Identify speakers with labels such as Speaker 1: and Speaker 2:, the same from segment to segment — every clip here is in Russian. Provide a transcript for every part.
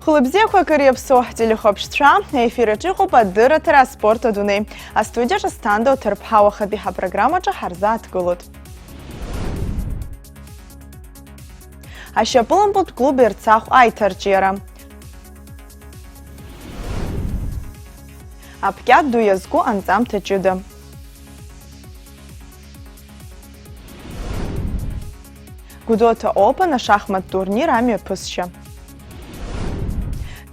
Speaker 1: Хлебзеква Карьепсо, телехопштра, эфиры Чихопа, дыратера спорта Дуней. А студия же станда терпхава хабиха программа Чахарзат Гулут. А щепылым под клуб Ирцах Айтерчера. Апкят дуязгу анзам течуды. Гудота опа на шахмат турнир ами пысча.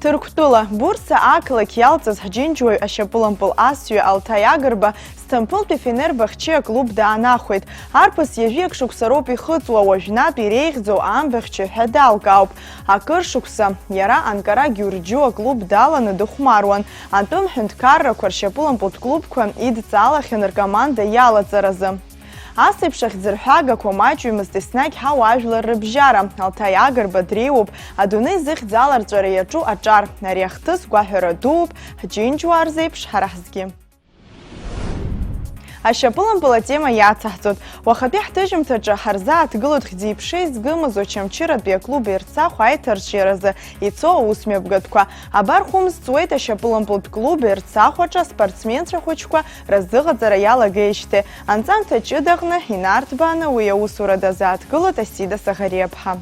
Speaker 1: Тырктула бурса акылы киялцыз хджинджуй ашапылампыл Асию Алтай Агырба Стампыл пефенер бахче клуб да анахует. Арпас ежек шуксаропи хытуа вожна перейхзо амбахче хедалкауп. А кыршукса яра Анкара Гюрджуа клуб дала на духмаруан. Антон Хенткарра кваршапылампыл клубква идцала хенеркоманда яла заразы. Асыпшах зырхага комачу мстеснак хауажла рыбжара. Алтай Агырба дриуп, адуны зых залар джариячу ачар. Наряхтыс гуахерадуп, хджинджу арзепш харахзги. Ашапылым была тема яцахтут. Вахапи хтыжим таджа харзат гылут хдипшей сгымазу чамчират бе клуб Ирцах Айтерчеразы ицо усмебгадква. Абар хумс цуэт ашапылым пулт клуб Ирцах хоча спортсменша хочква разыгат зараяла гейште. Анцам тачудагна хинартбана уя усурада зат гылут асида сахарепха.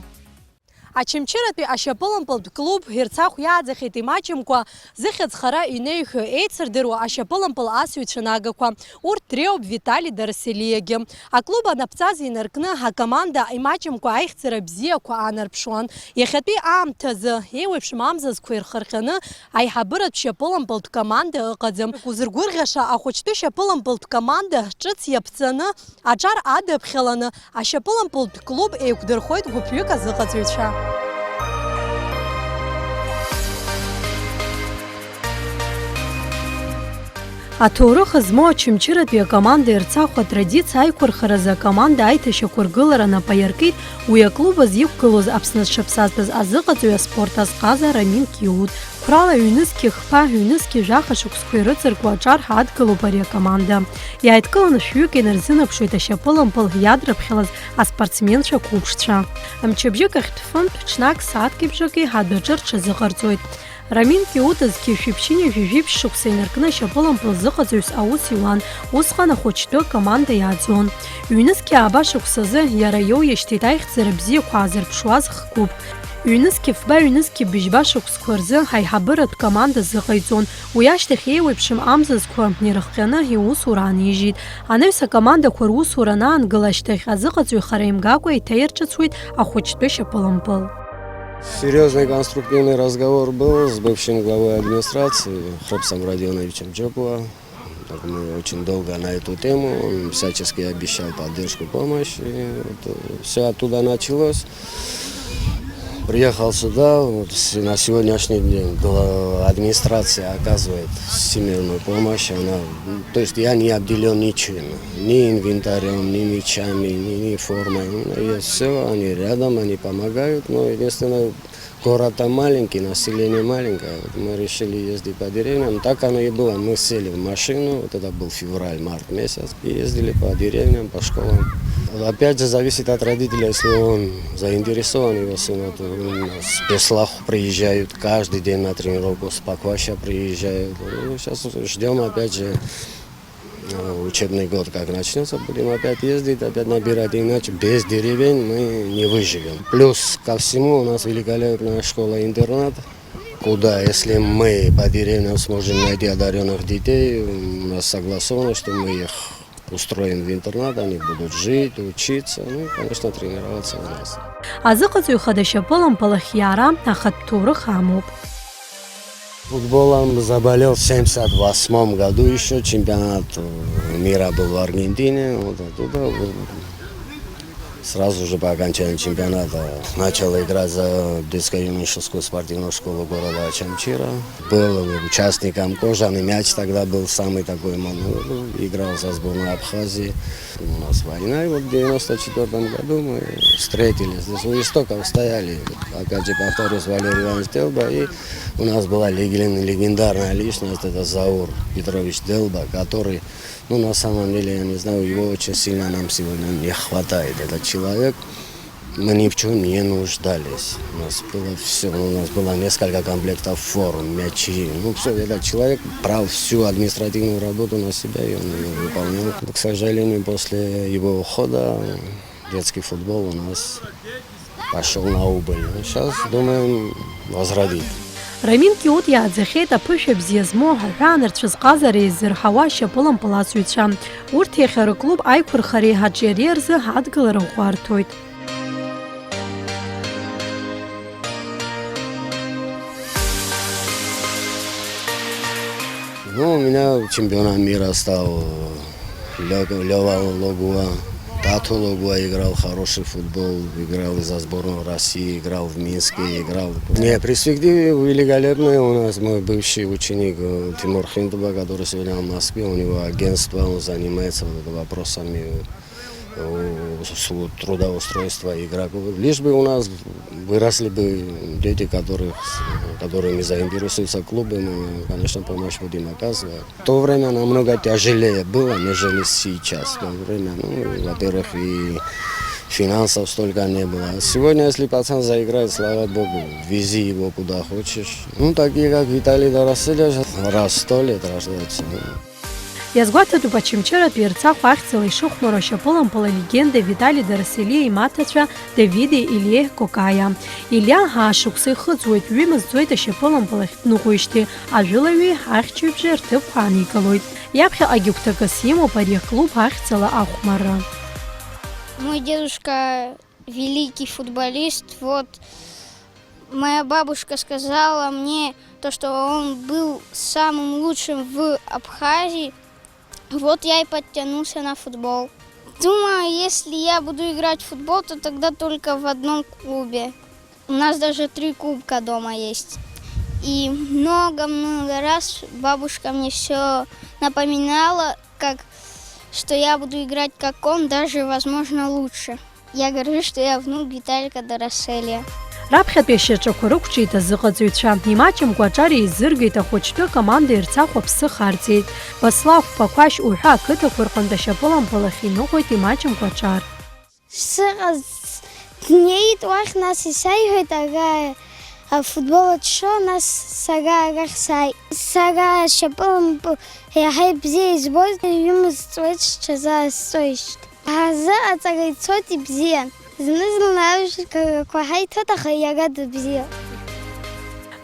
Speaker 2: Ачымчыратәи ашьапылампылтә клуб Ирцах иааӡахьеит имаҷымкәа зыхьыӡхара инеиҳәо еицырдыруа ашьапылампыл асыҩцәа нагақәа. Урҭ дреиуп Витали Дарселиагьы. Аклуб анапҵаз инаркны акоманда имаҷымкәа аихьӡара бзиақәа аанарԥшуан. Иахьатәи аамҭазы еиуеиԥшым амзазқәа ирхырҟьаны аиҳабыратә шьапылампылтә команда ыҟаӡам. Узыргәырӷьаша ахәыҷтәы шьапылампылтә команда ҿыц иаԥҵаны аҿар адыԥхьаланы ашьапылампылтә клуб еиқәдырхоит гәыԥҩык азыҟаҵаҩцәа. Аҭоурых змоу Ачымчыратәи акоманда Ирцахә атрадициа аиқәырхаразы акоманда аиҭашьақәыргылара нап аиркит уи аклуб азы иқәгылоз Аԥсны дшыԥсазтәыз азыҟаҵаҩ аспорт азҟаза Рамин Киут. Қәрала ҩнызқьи хԥа, ҩнызқьи жәаха шықәсқәа ирыҵаркуа аҿар ҳадгылоуп ари акоманда. Иааидкыланы шәҩык инарзынаԥшуеит ашьапылампыл иадрыԥхьалаз аспортсменцәа қәыԥшцәа. Мчыбжьык ахьтә фынтә ҽнак сааҭки бжаки ҳадәаҿы рҽазыҟарҵоит. Рамин Киутазгьы шәиԥшьыни жәижәиԥшь шықәса инаркны ашьапылампыл зыҟаҵаҩс аус иуан, усҟан ахәыҷтәы акоманда иааӡон. Ҩнызқьи ааба шықәсазы иара иоуиашьҭит аихьӡара бзиақәа аазырԥшуаз хгәуп. Ҩнызқьи фба, ҩнызқьи быжьба шықәсқәа рзы аиҳабыратә команда зыҟаиҵон. Уи ашьҭахь еиуеиԥшым амзазқәа ирыхҟьаны иусура аанижьит. Анаҩс акомандақәа русура анаангыла ашьҭахь азыҟаҵаҩхара имгакәа еиҭаирҿыцуеит ахәыҷтәы шьапылампыл.
Speaker 3: Серьезный конструктивный разговор был с бывшим главой администрации Храпсом Родионовичем Джопова. Мы очень долго на эту тему, он всячески обещал поддержку, помощь. И вот все оттуда началось. Приехал сюда, вот на сегодняшний день администрация оказывает всемирную помощь. То есть я не обделен ничем, ни инвентарем, ни мечами, ни формой. Есть все, они рядом, они помогают. Но единственное, город там маленький, население маленькое. Вот мы решили ездить по деревням. Так оно и было. Мы сели в машину, вот это был февраль-март месяц, и ездили по деревням, по школам. Опять же зависит от родителя, если он заинтересован, его сын, вот, с Беслаху приезжают каждый день на тренировку, с Пакваща приезжают. Ну, сейчас ждем опять же учебный год, как начнется, будем опять ездить, опять набирать, иначе без деревень мы не выживем. Плюс ко всему у нас великолепная школа-интернат, куда, если мы по деревням сможем найти одаренных детей, у нас согласовано, что мы их устроим в интернат, они будут жить, учиться, ну и, конечно, тренироваться у нас.
Speaker 2: Азыҟаҵаҩхада ашьапылампылахь иара ахатә ҭоурых амоуп.
Speaker 3: Футболом заболел в 1978 году еще, чемпионат мира был в Аргентине, вот оттуда. Сразу же по окончании чемпионата начал играть за детско-юношескую спортивную школу города Ачамчира. Был участником кожаный мяч, тогда был самый такой молодой, играл за сборную Абхазии. У нас война, и вот в 1994 году мы встретились. Здесь у истоков стояли, опять же повторюсь, Валерий Иванович Делба, и у нас была легендарная личность, это Заур Петрович Делба, который, ну на самом деле, я не знаю, его очень сильно нам сегодня не хватает. Этот человек мы ни в чем не нуждались. У нас было все, у нас было несколько комплектов форм, мячи. Ну, все, этот человек брал всю административную работу на себя, и он ее выполнял. К сожалению, после его ухода детский футбол у нас пошел на убыль. Сейчас думаем возродить.
Speaker 2: Рамин Киот иааӡахьеит аԥышәа бзиа змоу ҳаҳәаа рцәызҟазара еизырҳауа шьапыла мпыласҩцәа. Урҭ иахьа рыклуб аиқәырхареи ҳаҿиареи рзы ҳадгылара ӷәӷәарҭоит.
Speaker 3: Ну, у меня чемпионом мира стал Лёва Логуа. Тату Логуа играл хороший футбол, играл за сборную России, играл в Минске, играл. Не, перспективы великолепные у нас. Мой бывший ученик Тимур Хиндуба, который сегодня в Москве, у него агентство, он занимается вопросами трудоустройства игроков. Лишь бы у нас выросли бы дети, которыми заинтересуются клубы, мы, конечно, помощь будем оказывать. В то время намного тяжелее было, нежели сейчас. В то время, во-первых, и финансов столько не было. Сегодня, если пацан заиграет, слава богу, вези его куда хочешь. Ну, такие, как Виталий Дороселя, раз в 100 лет рождаются.
Speaker 2: Иазгәаҭатәуп Очамчыратәи Ерцахә ахьӡала ишыхәмаруа ашьапыла мпыла легенда Витали Дороселиа имаҭацәа Давиди Илиеи Кокаиа. Илиа ҳаашықәса ихыҵуеит, ҩымыз ҵуеит ашьапыла мпылахь дныҟәоижьҭеи, ажәылаҩи ҳахьчаҩбжьи рҭыԥқәа ааникылоит. Иаԥхьаҟагьы гәҭакыс имоуп ари аклуб ахьӡала ахәмарра.
Speaker 4: Мой дедушка великий футболист. Вот моя бабушка сказала мне, что он был самым лучшим в Абхазии. Вот я и подтянулся на футбол. Думаю, если я буду играть в футбол, то тогда только в одном клубе. У нас даже 3 кубка дома есть. И много-много раз бабушка мне все напоминала, что я буду играть как он, даже, возможно, лучше. Я горжусь, что я внук Виталика Дороселия.
Speaker 2: Раԥхьатәи ашьаҿақәа рықәҿиеит азыҟаҵаҩцәа. Имаҷымкәа аҿар еизыргеит ахәыҷтәы команда Ерцахә аԥсы харҵеит. Васлав Пақәашь уҳәа ақыҭақәа рҟынтә ашьапыла мпылахь иныҟәоит имаҷымкәа аҿар.
Speaker 4: Сыҟаз днеит уахь, нас исаиҳәеит ара афутбол аҿы, нас сара арахь сааит. Сара ашьапыла мпыл иаҳа ибзиа избоит, ҩымыз ҵуеит сҽазаасҵоижьҭеи. Ҳазыҟаҵара ицоит ибзиан. Зны-зынла аҩҿарақәа ҳаиҭоит, аха иара дыбзиоуп.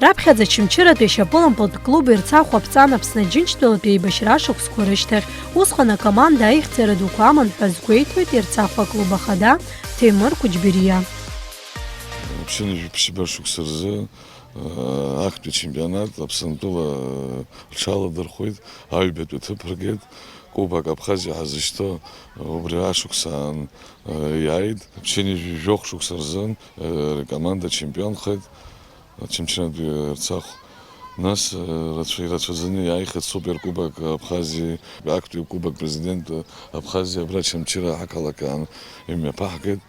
Speaker 2: Раԥхьаӡа Очамчыратәи ашьапыла мпылтә клуб Ерцахә аԥҵан Аԥсны Аџьынџьтәылатәи еибашьра шықәсқәа рышьҭахь. Усҟан акоманда аихьӡара дуқәа аман ҳәа згәеиҭоит Ерцахә аклуб ахада Ҭемыр Кәыҷбериа.
Speaker 5: Ԥшьба шықәса рзы актәи чемпионат Аԥсынтәыла рҽаладырхәит, аҩбатәи ҭыԥ ргеит. Кубок Абхазиа ҳазышьҭо убри ашықәсаан иааит. Ԥшьынҩажәи шықәса рзын команда чемпионхеит Очамчыратәи Ерцахә. Нас ирацәаӡаны иааихеит суперкубок Абхазиа, актәи кубок президент Абхазиа, абра Очамчыра ақалақь аан имҩаԥаҳгеит.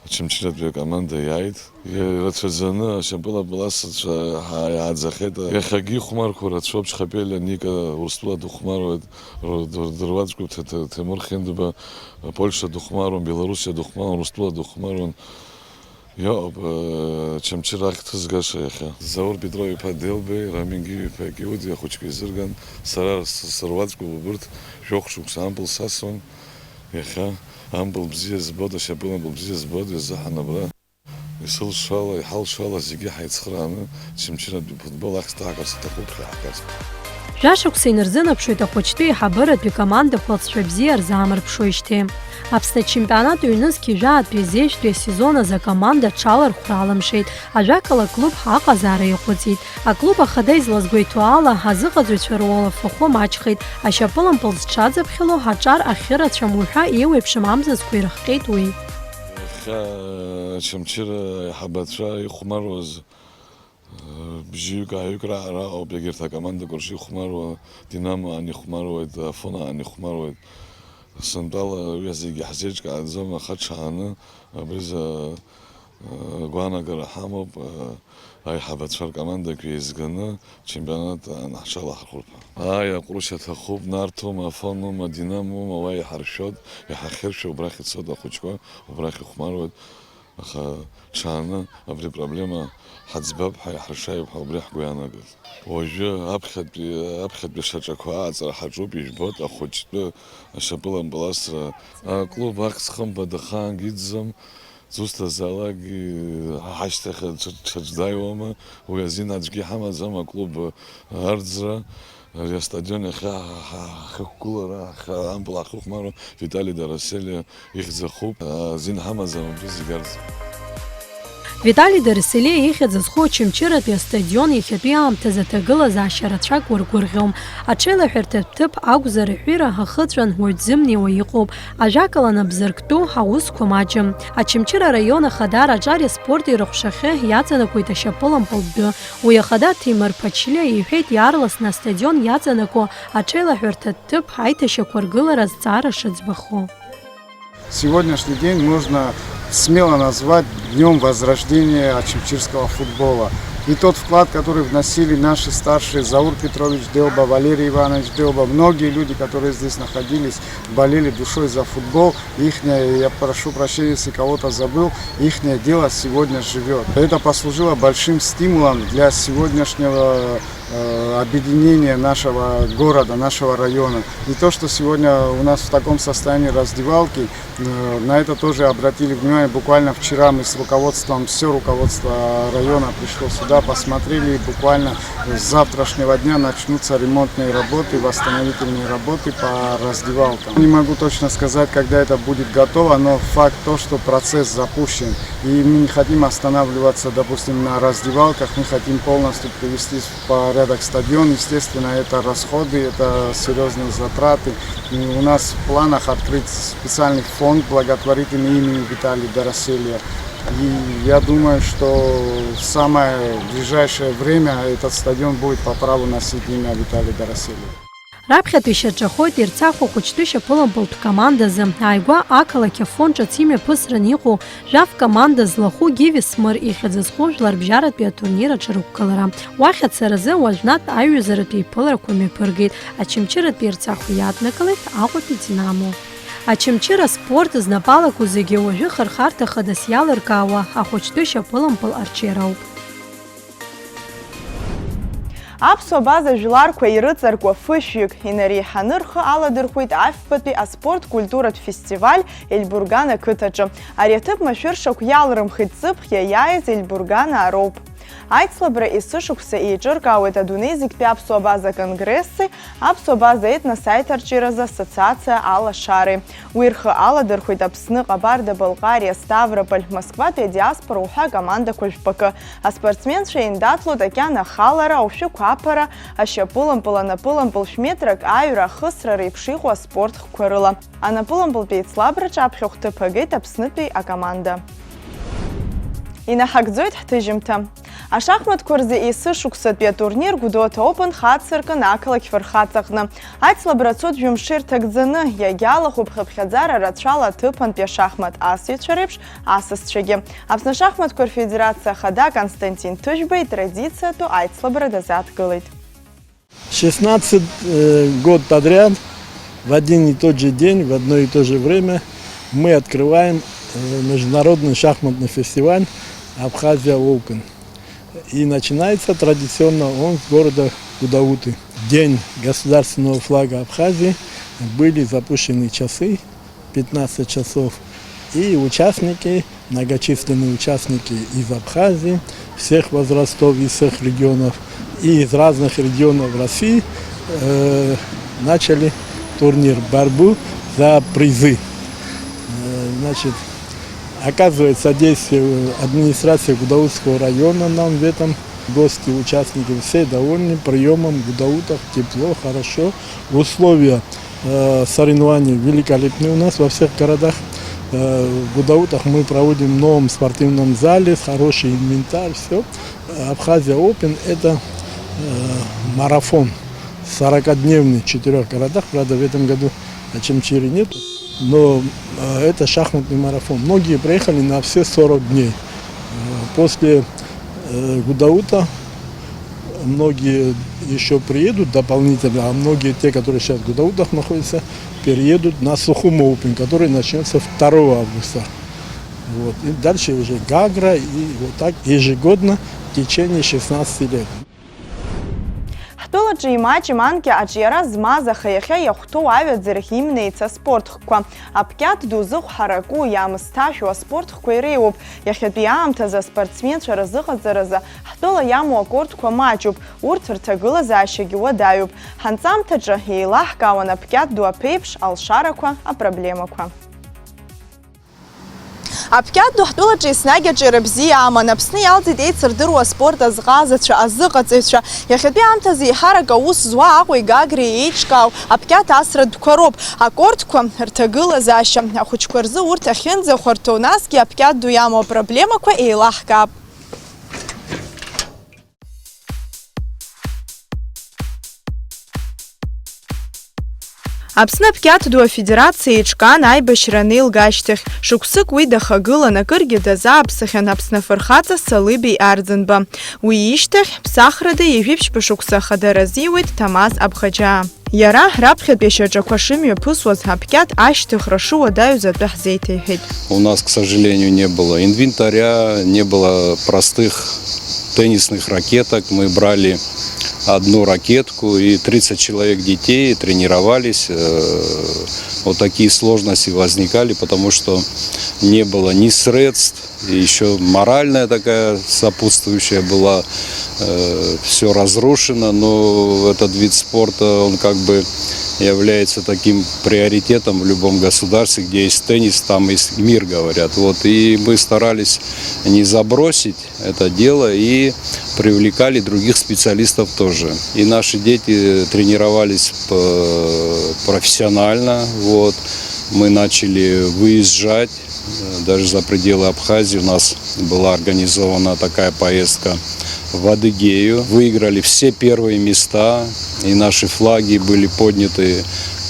Speaker 5: Очамчыратәи акоманда иааит. Ирацәаӡаны ашьапыла мпыласцәа иааӡахеит. Иахьагьы ихәмарқәа рацәоуп. Чхапелиа Ника Урыстәыла дыхәмаруеит, дыруаӡәкуп Тимур Хиндуба, Польша дыхәмаруан, Белоруссиа дыхәмаруан, Урыстәыла дыхәмаруан. Иоуп Очамчыра ахь ҭызгаша иахьа. Заур Петров-иԥа Делбеи, Рамин Гиви-иԥа Киуди ахәыҷқәа изырган, сара сыруаӡәкуп убырҭ шәохә шықәса ампыл сасуан иахьа. Ампыл бзиа збоит, ашьапыла ампыл бзиа збоит, изаҳанабра. Исылшала, иҳалшала зегьы ҳаицхрааны Очамчыратәи футбол ахьҭаҳкырц иҭахуп ҳаҳкырц.
Speaker 2: Жәашықәса инарзынаԥшуеит ахәыҷтәи аиҳабыратәи командақәа алҵшәа бзиа рзаамырԥшуеижьҭеи. Аԥсны ачемпионат ҩнызқьи жәаатәи азеижьтәи асезон азы акоманда аҽалархәра алымшеит. Ажәакала аклуб аҟазаара иаҟәыҵит. Аклуб ахада излазгәеиҭо ала ҳазыҟаҵаҩцәа руалаф ахәы маҷхеит. Ашьапыла мпыл зҽаӡыԥхьало ҳаҿар ахьырацәам уҳәа еиуеиԥшым амзазқәа ирыхҟьеит уи.
Speaker 5: Очамчыра аиҳабацәа ихәмаруаз бжьҩык ааҩык раауп, егьырҭ акомандақәа ршихәмаруа, Динамо аан ихәмаруеит, Афон аан ихәмаруеит. Сынтәала уи зегьы ҳзеиҿкааӡом, аха ҽааны абриза гәаанагара ҳамоуп аиҳабацәа ркомандақәа еизганы чемпионат ҳҽалаҳархәып. Аҟәрышь аҭахуп, Нарҭома, Афонома, Динамома, уа иҳаршәоит, иҳахьыршәа убрахь ицоит ахәыҷқәа, убрахь ихәмаруеит. аха чана абри проблема ҳаӡбаб ҳаиҳаршаиб абри ҳгәы иаанагаз. Уажәы аԥхьатәи шаҿақәа ааҵра ҳаҿуп, ижәбоит ахәыҷтәы ашьапылампыл асра аклуб ахьӡ хымԥада ахаангьы иӡӡам. Зусҭазаалакгьы ҳашьҭахь ҽаӡәӡаиуама, уи азин аӡәгьы ҳамаӡам аклуб арӡра. Ари астадион иахьа ҳахықәгылара, ампыл ҳахықәмару Витали Дараселиа ихьӡ ахуп, азин ҳамаӡам абри зегь арӡра.
Speaker 2: Витали Дараселиа ихьӡ зху Очамчыратәи астадион иахьатәи аамҭазы аҭагылазаашьа рацәак уаргәырӷьом. Аҽеилаҳәартә ҭыԥ акәзар аҳәира ҳахыҵәан уаҩ дзымнеиуа иҟоуп. Ажәакала набзарктәу ҳаусқәа маҷым. Очамчыра араион ахада Раҿари аспорти рыҟәшахьы иаҵанакуеит ашьапылампыл дәы. Уи ахада Ҭемыр Ԥачлиа иҳәеит иаарласны астадион иаҵанако аҽеилаҳәарҭа ҭыԥ аиҭашьақәа ргылара зҵаара шыӡбахо.
Speaker 6: Сегодняшний день можно смело назвать днем возрождения очамчирского футбола. И тот вклад, который вносили наши старшие Заур Петрович Делба, Валерий Иванович Делба, многие люди, которые здесь находились, болели душой за футбол. Я прошу прощения, если кого-то забыл, ихнее дело сегодня живет. Это послужило большим стимулом для сегодняшнего объединения нашего города, нашего района. И то, что сегодня у нас в таком состоянии раздевалки, на это тоже обратили внимание. Буквально вчера мы с руководством, все руководство района пришло сюда, посмотрели, и буквально с завтрашнего дня начнутся ремонтные работы, восстановительные работы по раздевалкам. Не могу точно сказать, когда это будет готово, но факт то, что процесс запущен. И мы не хотим останавливаться, допустим, на раздевалках, мы хотим полностью привести в порядок стадион. Естественно, это расходы, это серьезные затраты. И у нас в планах открыть специальный фонд благотворительный имени Виталия Дараселия. И я думаю, что в самое ближайшее время этот стадион будет по праву носить имя Виталия Дараселия.
Speaker 2: Раԥхьатәи шьаҿахоит ирцахо хәыҷтәы шьапылампылтә командазы. Ааигәа ақалақь афон ҿыц имҩаԥысран иҟоу Жав команда злахәу Гиви Смыр ихьӡ зху жәларбжьаратәи атурнир аҿарықәгылара. Уахь ацаразы уажәнатә аиҩызаратәи еиԥыларақәа мҩаԥыргеит. Очамчыратәи ирцахо иаднакылеит Аҟәатәи Динамо. Очамчыра спорт знапалақәоу зегьы уажәы хырхарҭа хадас иалыркаауа ахәыҷтәы шьапылампыл арҽеира ауп.
Speaker 1: Аԥсуа база жәларқәа ирыҵаркуа фышәҩык инареиҳаны рхы аладырхәит Афбатәи аспорт-культуратә фестиваль Ельбурган ақыҭаҿы. Ари аҭыԥ машәыршақә иалрымхит ҵыԥх иаиааиз Ельбурган аароуп. Аицлабра есышықәса еиҿыркаауеит адунеи зегьтәи аԥсуа база конгресси, аԥсуа база етнос аиҭарҿиаразы ассоциациа алашареи. Уи рхы аладырхәит Аԥсны, Ҟабарда-Балҟариа, Ставрополь, Москватәи адиаспора уҳәа акомандақәа жәпакы. Аспортсменцәа еиндаҭлоит акьана ахалара, ашәықәа аԥара, ашьапылампыл, анапылампыл шәметрак аҩра ахысра реиԥш иҟоу аспортхқәа рыла. Анапылампылтәи еицлабраҿы аԥхьахә ҭыԥ агеит Аԥснытәи акоманда. Инаҳагӡоит ҳҭыжьымҭа. Ашахматқәа рзы есышықәсатәи атурнир Гәдоуҭа Open хацыркын ақалақь Фырхаҵаҟны. Аицлабра цоит жәымши рҭагӡаны, иагьалахәуп ԥхьаԥхьаӡара рацәала аҭыԥантәи ашахмат асыҩцәа реиԥш асасцәагьы. Аԥсны ашахматқәа рфедерациа ахада Константин Ҭыжьба итрадициатәу аицлабра дазадгылеит.
Speaker 7: 16 год подряд, в один и тот же день, в одно и то же время мы открываем международный шахматный фестиваль Абхазия Open. И начинается традиционно он с города Гудауты. День государственного флага Абхазии были запущены часы, 15 часов. И участники, многочисленные участники из Абхазии, всех возрастов, из всех регионов и из разных регионов России начали турнир, борьбу за призы. Значит, оказывает содействие администрации Гудаутского района нам в этом. Гости, участники все довольны приемом в Гудаутах, тепло, хорошо. Условия соревнований великолепные у нас во всех городах. В Гудаутах мы проводим в новом спортивном зале, с хороший инвентарь, все. Абхазия Open это марафон 40-дневный в 4 городах, правда в этом году Очамчире нет. Но это шахматный марафон. Многие приехали на все 40 дней. После Гудаута многие еще приедут дополнительно, а многие те, которые сейчас в Гудаутах находятся, переедут на Сухум Open, который начнется 2 августа. Вот. И дальше уже Гагра, и вот так ежегодно в течение 16 лет.
Speaker 1: Ҳтәылаҿы имаҷым анкьа аҿиара змаз аха иахьа иахәҭоу аҩаӡарахь имнеица аспортхқәа. Апкьат ду зыхәҳараку иаамысҭашәо аспортхқәа иреиуоуп. Иахьатәи аамҭазы аспортсменцәа рзыҟаҵаразы ҳтәыла иамоу акортқәа маҷуп, урҭ рҭагылазаашьагьы уадаҩуп. Ҳанҵамҭаҿы еилаҳкаауан апкьат ду аԥеиԥш алшарақәа, апроблемақәа. Апкьат ду ҳтәылаҿы еснагь аҿиара бзиа аман. Аԥсны иалҵит еицырдыруа аспорт азҟазацәа, азыҟаҵаҩцәа. Иахьатәи аамҭазы еиҳарак аус зуа Аҟәеи Гагреи еиҿкаау апкьат асратәқәа роуп. Акортқәа рҭагылазаашьа ахәыҷқәа рзы урҭ ахьынӡахәарҭоу, насгьы апкьат ду иамоу апроблемақәа еилаҳкаап. Аԥсны апкьат ду афедерациа еиҿкаан аибашьра анеилгашьҭахь. Шықәсык уи дахагылан, акыргьы дазааԥсахьан Аԥсны афырхаҵа Салыбеи Арӡынба. Уи ишьҭахь ԥсахрада ижәиԥшьба шықәса ахадара азиуеит Ҭамаз Аԥхаџьаа. Иара раԥхьатәи ашьаҿақәа шымҩаԥысуаз апкьат ашьҭыхра шуадаҩыз атәы ҳзеиҭеиҳәеит.
Speaker 8: У нас, к сожалению, не было инвентаря, не было простых теннисных ракеток. Мы брали одну ракетку, и 30 человек детей тренировались. Вот такие сложности возникали, потому что не было ни средств, и еще моральная такая сопутствующая была. Все разрушено, но этот вид спорта, он как бы является таким приоритетом в любом государстве, где есть теннис, там есть мир, говорят. Вот. И мы старались не забросить это дело и привлекали других специалистов тоже. И наши дети тренировались профессионально. Вот. Мы начали выезжать даже за пределы Абхазии. У нас была организована такая поездка в Адыгею. Выиграли все первые места, и наши флаги были подняты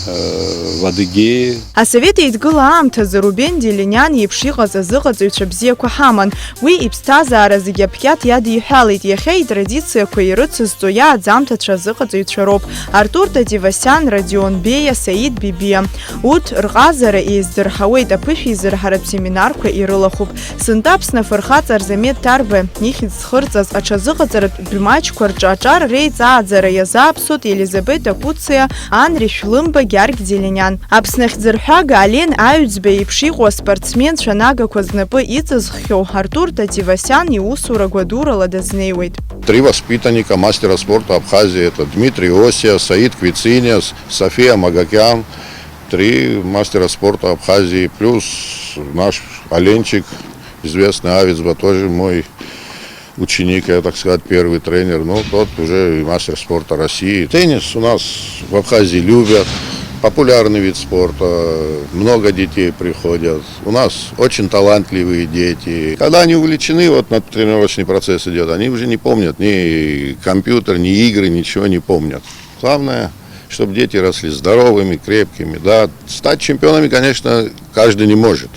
Speaker 8: в Адыгее.
Speaker 1: Асовет еидгыла аамҭазы Рубен Делиниан еиԥш иҟаз азыҟаҵаҩцәа бзиақәа ҳаман. Уи иԥсҭазаара зегьы апкьат иадиҳәалеит. Иахьа итрадициақәа ирыцызҵо иааӡамҭацәа азыҟаҵаҩцәа роуп. Артур Тативасиан, Радион Беиа, Саид Бибиа. Урҭ рҟазара еиздырҳауеит, аԥышә еизырҳаратә семинарқәа ирылахуп. Сынтәа Аԥсны афырхаҵа Арзамет Тарба ихьӡ зхырҵаз аҽазыҟаҵаратә бимаҷқәа рҿы аҿар реиҵааӡара иазааԥсоит Елизабета Куциа, Анри Шәлымба, Георги Делиниан. Аԥсны ахьӡырҳәага Ален Аҩӡба еиԥш иҟоу аспортсменцәа нагақәа знапы иҵызххьоу Артур Тативасиан иусура гәадурала дазнеиуеит.
Speaker 9: 3 воспитанника мастера спорта Абхазии. Это Дмитрий Осия, Саид Квициниас, София Магакян. 3 мастера спорта Абхазии. Плюс наш Оленчик, известный Авицба, тоже мой ученик, я, так сказать, первый тренер. Ну, тот уже мастер спорта России. Теннис у нас в Абхазии любят. Популярный вид спорта, много детей приходят. У нас очень талантливые дети. Когда они увлечены, вот на тренировочный процесс идет, они уже не помнят ни компьютер, ни игры, ничего не помнят. Главное, чтобы дети росли здоровыми, крепкими. Да, стать чемпионами, конечно, каждый не может.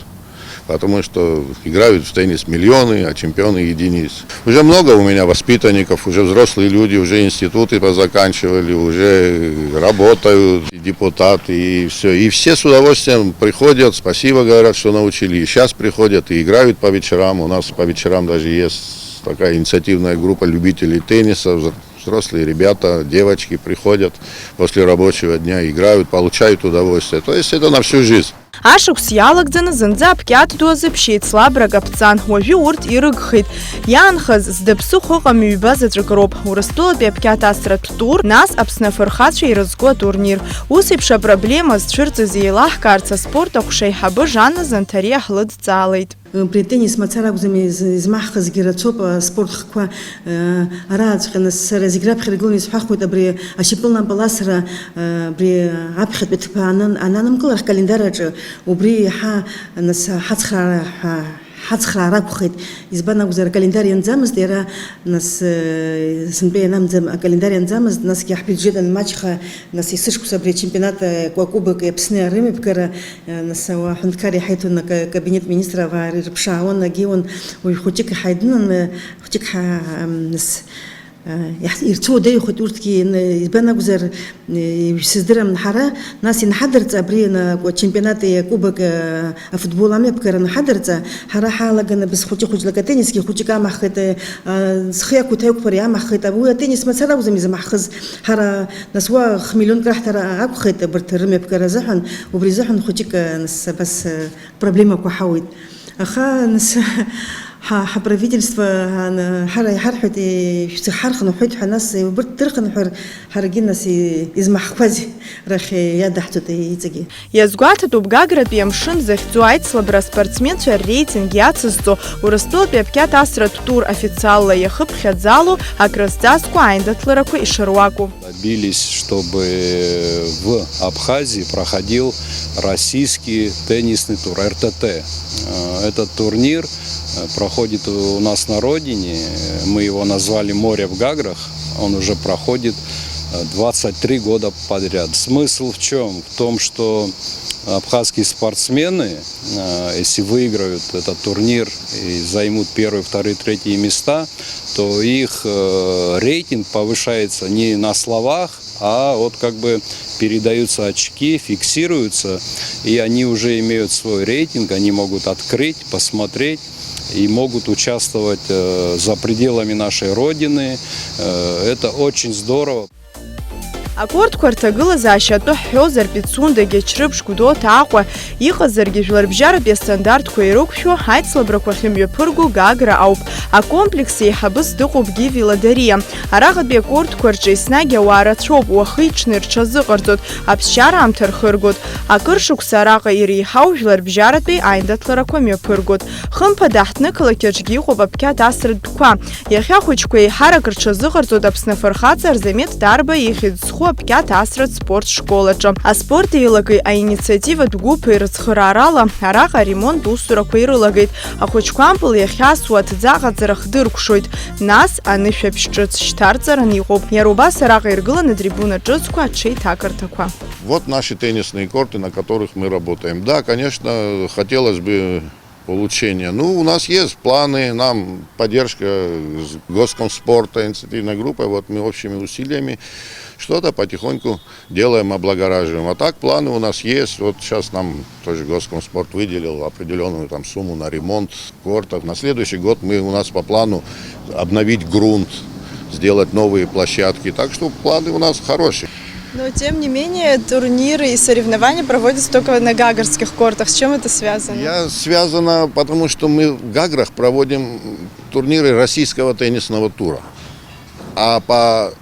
Speaker 9: Потому что играют в теннис миллионы, а чемпионы единиц. Уже много у меня воспитанников, уже взрослые люди, уже институты позаканчивали, уже работают, депутаты и все. И все с удовольствием приходят, спасибо говорят, что научили. И сейчас приходят и играют по вечерам. У нас по вечерам даже есть такая инициативная группа любителей тенниса. Взрослые ребята, девочки приходят после рабочего дня, играют, получают удовольствие. То есть это на всю жизнь.
Speaker 1: Ашықәс иалагӡаны зынӡа апкьат ду азыԥшьеит слабрак аԥҵан. Уажәы урҭ ирыгхеит. Иаанхаз зда ԥсыхәа ыҟам ҩба заҵәык роуп. Урыстәылатәи апкьат асратә тур, нас Аԥсны афырхацәа ирызку атурнир. Ус еиԥш апроблема зцәырҵыз еилаҳкаарц аспорт ахәшеиҳабы Жанна Занҭариа ҳлыдҵаалеит.
Speaker 10: При теннис мацара акәӡами измаҳхызгьы рацәоуп аспортхқәа арааҵәҟьа сара зегь раԥхьа игыланы исҳәахуеит абри ашьапылампыл асра абри аԥхьатәи ҭыԥ ананымгылар ҳкалендар аҿы убри иаҳа ҳацхраар акәхеит. Избан акәзар акалендар ианӡамызт, иара сынтәа ианамӡам акалендар ианӡамызт, насгьы ҳбюджет анмаҷха исышықәс абри ачемпионат акубок Аԥсны арымҩаԥгара аҳәынҭқар иҳаиҭон акабинет министров ирԥшаауан, агьиуан уаҩ хәыҷык иҳаиднын, хәыҷык يرتفعوا يخد ورتكي يبان أكثر يصدر من حرة ناس ينحدرت أبرينا وشامبيونات كوبك فوتبول عم يبكر نحدرت حرة حالة جنا بس خوش لك تنس كي خوش كام أخذ سخيا كتايك بري عم أخذ أبويا تنس مثلا وزميز محخز حرة نسوا خميلون كره ترى أخذ برترم يبكر زحن وبرزحن خوشك نس بس проблема كحاول أخا نس правительство حر حرحت حرخنا حد حناس برترخنا حرجينا سي إزمحفزي رخ يدحتو تيجي.
Speaker 1: Иазгәаҭатәуп Гагратәи амшын захьӡу аицлабра спортсменцәа ррейтинг иацызҵо Урыстәылатәи апкьат асратә тур официалла иахыԥхьаӡало акрызҵазкуа аиндаҭларақәа ишаруаку.
Speaker 8: Добились, чтобы в Абхазии проходил российский теннисный тур, РТТ. Этот турнир проходит у нас на родине, мы его назвали «Море в Гаграх», он уже проходит 23 года подряд. Смысл в чем? В том, что абхазские спортсмены, если выиграют этот турнир и займут первые, вторые, третьи места, то их рейтинг повышается не на словах, а вот как бы передаются очки, фиксируются, и они уже имеют свой рейтинг, они могут открыть, посмотреть и могут участвовать за пределами нашей родины. Это очень здорово.
Speaker 1: Акордқәа рҭагылазаашьа атәы ҳҳәозар Пицундагьы Ачрыԥшь Гәдоуҭа Аҟәа иҟазаргьы жәларбжьаратәи астандартқәа ирықәшәо аицлабрақәа ахьымҩаԥырго Гагра ауп. Акомплекс еиҳабыс дыҟоуп Гиви Ладариа. Араҟатәи акордқәа рҿы еснагь ауаа рацәоуп, уахи-ҽни рҽазыҟарҵоит, аԥсшьараамҭа рхыргоит. Акыр шықәса араҟа иреиҳау жәларбжьаратәи аиндаҭларақәа мҩаԥыргоит. Хымԥада ҳҭнықалақь аҿгьы иҟоуп апкьат асратә тәқәа. Иахьа ахәыҷқәа еиҳарак рҽазыҟарҵоит Аԥсны афырхаҵа Арзамет Дарба ихьыӡсху апкьат асратә спорт школаҿы. Аспорт еилагеи аинициативатә гәыԥи рыцхыраарала араҟа аремонт усурақәа ирылагеит. Ахәыҷқәа ампыл иахьасуа аҭӡы аҟаҵара хдыркәшоит. Нас анышәаԥшь ҿыц шьҭарҵаран иҟоуп. Иара убас араҟа иргылан атрибуна ҿыцқәа аҽеиҭакырҭақәа.
Speaker 9: Вот наши теннисные корты, на которых мы работаем. Да, конечно, хотелось бы улучшения. Ну, у нас есть планы, нам поддержка Госкомспорта, инициативной группы. Вот мы общими усилиями что-то потихоньку делаем, облагораживаем. А так планы у нас есть. Вот сейчас нам тоже Госкомспорт выделил определенную там сумму на ремонт кортов. На следующий год у нас по плану обновить грунт, сделать новые площадки. Так что планы у нас хорошие.
Speaker 1: Но тем не менее турниры и соревнования проводятся только на гагарских кортах. С чем это связано?
Speaker 9: Связано, потому что мы в Гаграх проводим турниры российского теннисного тура. А по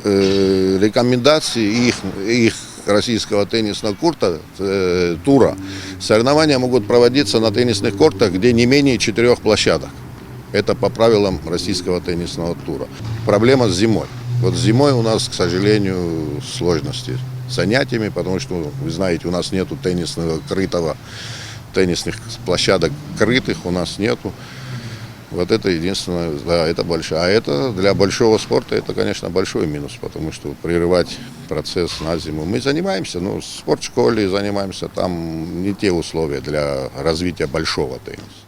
Speaker 9: рекомендации их российского теннисного тура соревнования могут проводиться на теннисных кортах, где не менее 4 площадок. Это по правилам российского теннисного тура. Проблема с зимой. Вот зимой у нас, к сожалению, сложности с занятиями, потому что, вы знаете, у нас нету теннисных площадок крытых, у нас нету. Вот это единственное, да, это большое. А это для большого спорта, это, конечно, большой минус, потому что прерывать процесс на зиму. Мы занимаемся, в спортшколе занимаемся, там не те условия для развития большого тенниса.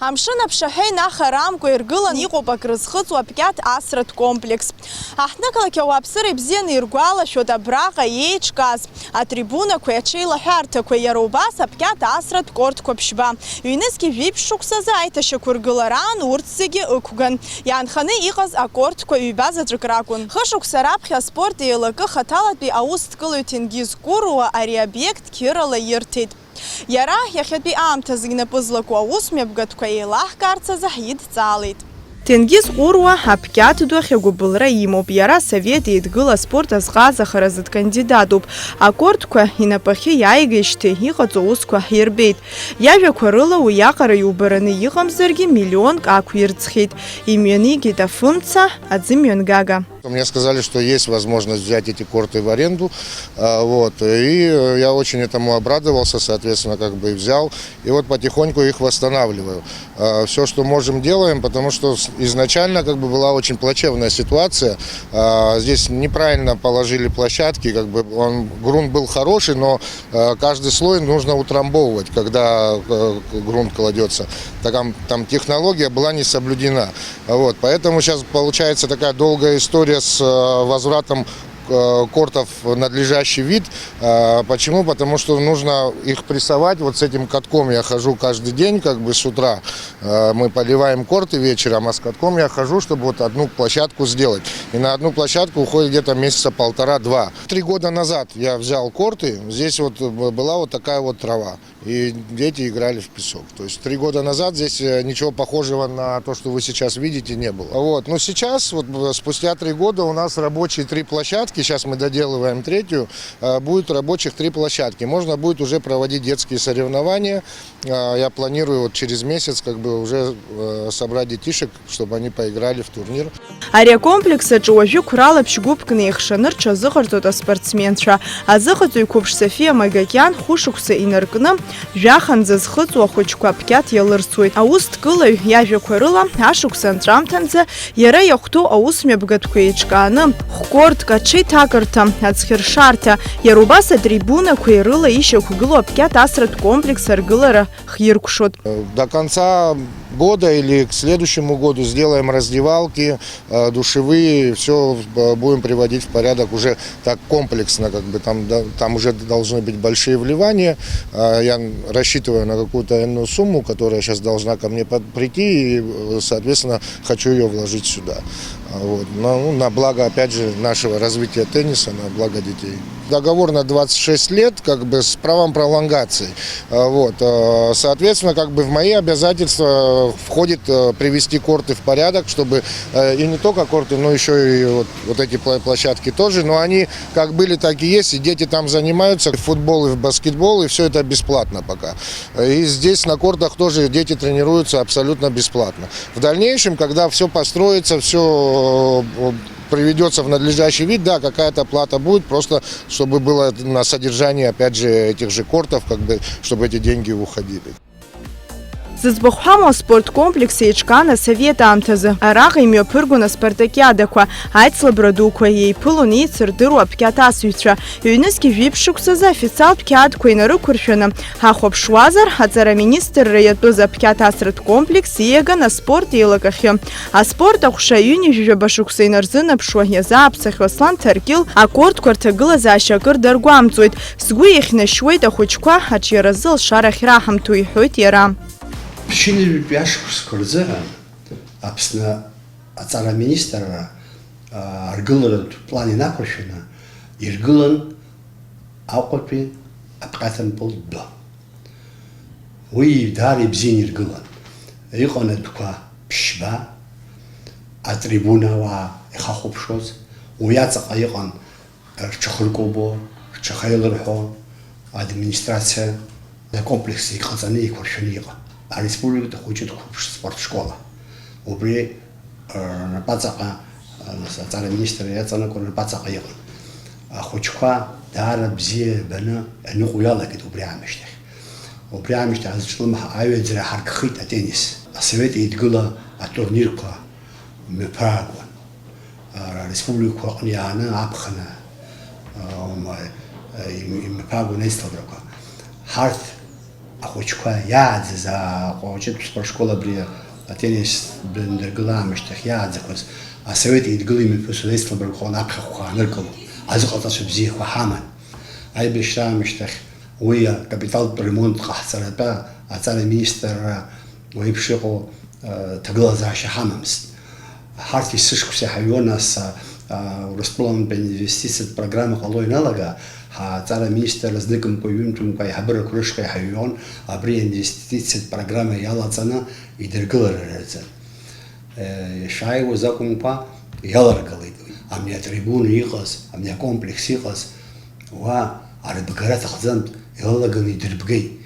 Speaker 1: Амшын аԥшаҳәа инахарамкәа иргылан иҟоуп акрызхыҵуа апкьат асратә комплекс. Аҳҭнықалақь ауааԥсыра ибзианы иргәалашәоит абраҟа еиҿкааз атрибунақәеи аҽеилаҳәарҭақәеи, иара убас апкьат асратә кортқәа ԥшьба. Ҩнызқьи жәиԥшь шықәсазы аиҭашьақәа ргылараан урҭ зегьы ықәган. Иаанханы иҟаз акортқәа ҩба заҵәык ракәын. Хышықәса раԥхьа аспорт еилакы хаҭалатәи аус дкылаҩ Ҭенгиз Куруа ари обиект қьырала ирҭеит. Иара иахьатәи аамҭазы инапы злаку аусмҩаԥгатәқәа еилаҳкаарц азы ҳидҵаалеит. Ҭенгиз Куруа апкьат ду ахь агәыбылра имоуп. Иара Совет еидгыла аспорт азҟазахаразы дкандидатуп. Акортқәа инапахьы иааигаижьҭеи иҟаҵо аусқәа ҳирбеит. Иажәақәа рыла уиаҟара иубараны иҟамзаргьы миллионк ақәирӡхьеит. Имҩанигеит афымца аӡымҩан Гага.
Speaker 9: Мне сказали, что есть возможность взять эти корты в аренду, вот, и я очень этому обрадовался, соответственно, как бы и взял, и вот потихоньку их восстанавливаю. Все, что можем, делаем, потому что изначально как бы была очень плачевная ситуация, здесь неправильно положили площадки, как бы грунт был хороший, но каждый слой нужно утрамбовывать, когда грунт кладется. Там технология была не соблюдена, вот, поэтому сейчас получается такая долгая история с возвратом кортов в надлежащий вид. Почему? Потому что нужно их прессовать. Вот с этим катком я хожу каждый день, как бы с утра. Мы поливаем корты вечером, а с катком я хожу, чтобы вот одну площадку сделать. И на одну площадку уходит где-то месяца 1,5-2. 3 года назад я взял корты, здесь вот была вот такая вот трава. И дети играли в песок. То есть 3 года назад здесь ничего похожего на то, что вы сейчас видите, не было. Вот. Но сейчас, вот спустя 3 года у нас рабочие 3 площадки. Сейчас мы доделываем 3-ю. Будет рабочих 3 площадки. Можно будет уже проводить детские соревнования. Я планирую вот через месяц как бы уже собрать детишек, чтобы они поиграли в турнир.
Speaker 1: Ариакомплекса Джоажу Куралапш Губкны Ихшаныр Чазыхартота спортсменша. Азыхату Купш София Магакян Хушукса Инаркны Жаханза Схыцу Ахучку Пкят Ялырсует. Ауз ткылы Яжу Курыла Ашуксан Трамтанза Яра Яхту Ауз Мебгатку Хкорт Качи Такарта Ацхиршарта Ярубаса трибуна Куирыла еще Кугылу Пкят Асрат комплекс Аргылара Хиркшот.
Speaker 9: До конца года или к следующему году сделаем раздевалки, душевые, все будем приводить в порядок уже так комплексно, как бы там уже должны быть большие вливания. Я рассчитываю на какую-то энную сумму, которая сейчас должна ко мне прийти, и, соответственно, хочу ее вложить сюда. Вот. На благо, опять же, нашего развития тенниса, на благо детей. Договор на 26 лет, как бы с правом пролонгации. Вот. Соответственно, как бы в мои обязательства входит привести корты в порядок, чтобы и не только корты, но еще и вот эти площадки тоже, но они как были, так и есть, и дети там занимаются в футбол и в баскетбол, и все это бесплатно пока. И здесь на кортах тоже дети тренируются абсолютно бесплатно. В дальнейшем, когда все построится, все приведется в надлежащий вид, да, какая-то плата будет, просто чтобы было на содержание, опять же, этих же кортов, как бы, чтобы эти деньги уходили.
Speaker 1: Зызбахуама спорткомплексе Ичкана Совета Амтазы. Араха имя Пыргуна Спартакиадаква, Айцлабрадуква, ей Пулуни Цирдыру Апкиатасуича. Юниски Випшукса за официал Пкиадку и Нарукуршина. Хахоп Шуазар, Ацара министр Раятуза Пкиатасрат комплекс, Ега на спорт и лакахи. А спорт Ахуша Юни Жабашукса и Нарзына Пшуахья за Апсахваслан Таркил, Аккорд Квартагыла за Шакыр Даргуамцует. Сгуй их нащует Ахучква, Ачиразыл Шарахирахам Туихует Яра.
Speaker 11: Причины Пяшкурскурза, абсна ацара министра, аргылыр плане накрушена, иргылын аукопи апкатан полдо. Уи дари бзин иргылын. Иқонет бка пшба, а трибуна ва ихахопшоз, уяцаqa иқан чахыркобо, чахайлырхо, администрация, на комплексе иқазаны икоршуни иқан. А республика хочет спортшкола. Убри на пацака царь министр я царь на пацака ехал. Хочка дара бзе бана нухуяла кит убри амештах. Убри амештах азчлма айве зра харкхит теннис. Совет идгула турнирка мепрагу. Республика Ниана Абхана. Мепрагу несталдрака. Харт Ахучка ядзе за хочет спортшкола бри теннис блендергла мештах ядзе кос а совет идгли ми посудейство брхон апхаха неркол азхата субзи хахаман ай бешта мештах уя капитал ремонт хасарата ацара министр уипшико тагла за шахамамс харти сышкуся хайонас расплан бенефисит программа халой налага цара министр с диком повинтум кай хабра крышкой хайон абри инвестиции программы яла цена и дерглерца шайго закумпа ялар галит а мне трибуны ихас а мне комплекс ихас ва арбгарат хазан ялагани дербгей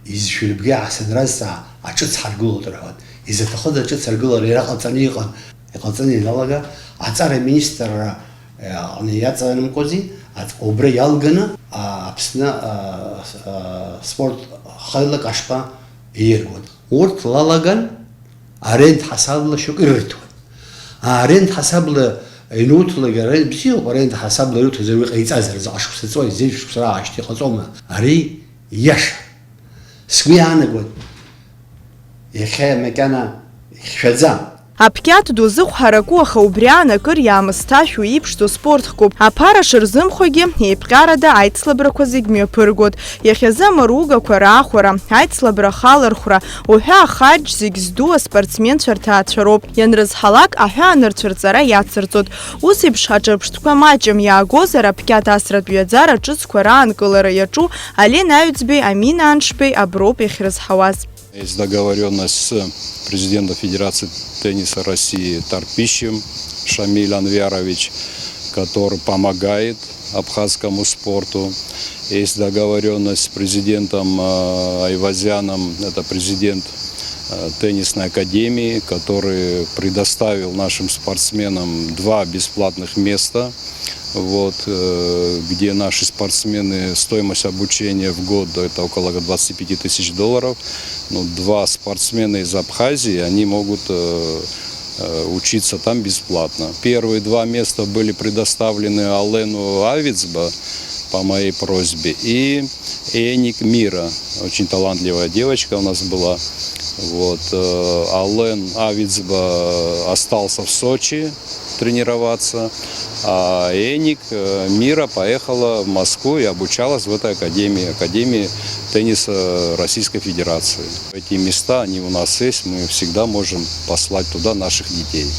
Speaker 11: из шулбгей ахсан раза ачц харгул торхот из тахада ачц харгул рахат цанихан иҟаҵаны иналага, аҵара министрра иаҵанамҟози, убра иалганы Аԥсны спорт хаилак ашҟа ииргон. Урҭ лалаган аренда ҳасабла шьоук ирырҭон. Аренда ҳасабла инуҭлагьы аренда бзиоуп, аренда ҳасабла ирыҭозар уи ҟаиҵазар заҟа шықәса ҵуа, зежь шықәса раашьҭа иҟаҵома. Ари иаша. Сгәы иаанагоит иахьа макьана ихьшәаӡам.
Speaker 1: Аԥкьат ду зыхәҳараку, аха убри аанакыр иаамысҭашәо иԥшӡоу спортхкуп. Аԥара шырзымхогьы еиԥҟьарада аицлабрақәа зегь мҩаԥыргоит. Иахьазы амаругақәа раахәара, аицлабра ахалархәра, уҳәа ахаџь зегь зду аспортсменцәа рҭаацәа роуп. Ианрызҳалак аҳәаанырцәырҵара иацырҵоит. Ус еиԥш аҿырԥштәқәа маҷым иаагозар аԥкьат асратә ҩаӡара ҿыцқәа раанкылара иаҿу Ален Аҩӡбеи, Амина Аншбеи аброуп иахьрызҳауаз.
Speaker 8: Есть договоренность с президентом Федерации тенниса России Тарпищем Шамиль Анвярович, который помогает абхазскому спорту. Есть договоренность с президентом Айвазяном, это президент теннисной академии, который предоставил нашим спортсменам 2 бесплатных места, где наши спортсмены, стоимость обучения в год это около 25 тысяч долларов. 2 спортсмена из Абхазии, они могут учиться там бесплатно. Первые 2 места были предоставлены Алену Авицба по моей просьбе и Эник Мира, очень талантливая девочка у нас была. Ален Авицба остался в Сочи тренироваться, а Эник Мира поехала в Москву и обучалась в этой академии тенниса Российской Федерации. Эти места, они у нас есть, мы всегда можем послать туда наших детей.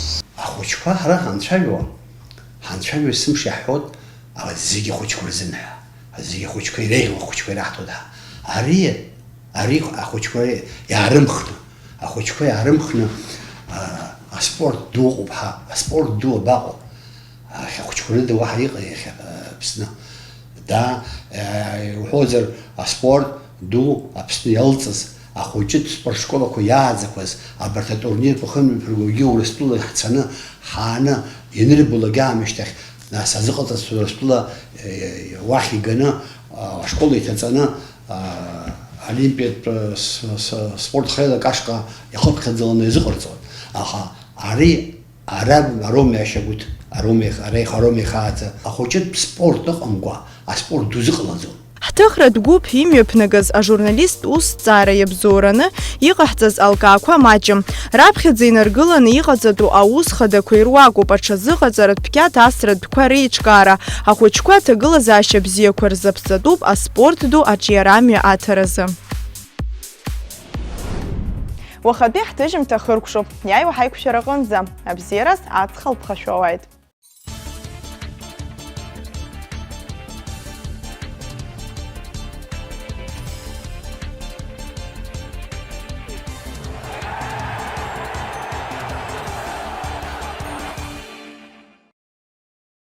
Speaker 11: спорт дуубха, спорт дуубао. Хочкуны да вахиqa Аԥсны. Да, ухозар спорт ду Аԥсны иалҵыз ахәыҷытә спортшколақәа иааӡақәаз абарҭ атурнирқәа хымҩаԥыргогьы Урыстәыла ҳцаны ҳааны ианырболагьы аамышьҭахь нас азыҟаҵаз Урыстәыла уахь иганы ашкола иҭаҵаны олимпиатә спорт хаилак ашҟа иахыԥхьаӡаланы изыҟарҵон. Аха ари ароми ашьагәыҭ, ари хароми ихааӡа ахәыҷытә спорт ыҟамкәа аспорт ду зыҟалаӡом.
Speaker 1: Ҳҭыхратә гәыԥ имҩаԥнагаз ажурналист усҭҵаара иабзоураны иҟаҳҵаз алкаақәа маҷым. Раԥхьаӡа инаргыланы иҟаҵатәу аус хадақәа ируакуп аҽазыҟаҵаратә Ԥкьат асратәқәа реиҿкаара. Ахәыҷқәа аҭагылазаашьа бзиақәа рзаԥҵатәуп аспорт ду аҿиарамҩа аҭаразы. Уахатәи ҳҭыжьымҭа хыркәшоуп. Иааиуа ҳаиқәшәара аҟынӡа. Абзиараз ацха лԥхашәауааит.